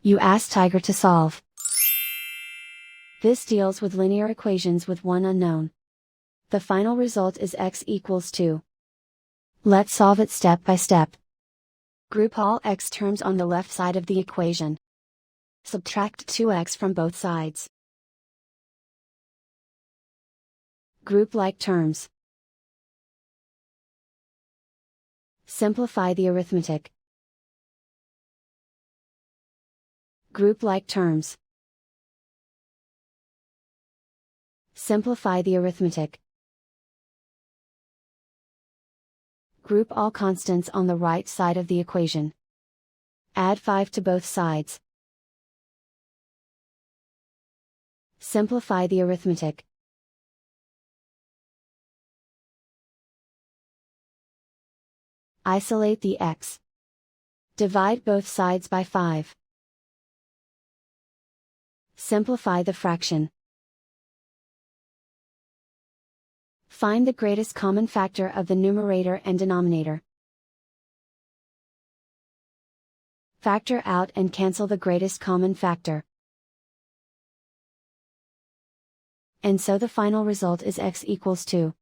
You ask Tiger to solve. This deals with linear equations with one unknown. The final result is x equals 2. Let's solve it step by step. Group all x terms on the left side of the equation. Subtract 2x from both sides. Group like terms. Simplify the arithmetic. Group like terms. Simplify the arithmetic. Group all constants on the right side of the equation. Add 5 to both sides. Simplify the arithmetic. Isolate the x. Divide both sides by 5. Simplify the fraction. Find the greatest common factor of the numerator and denominator. Factor out and cancel the greatest common factor. And so the final result is x equals 2.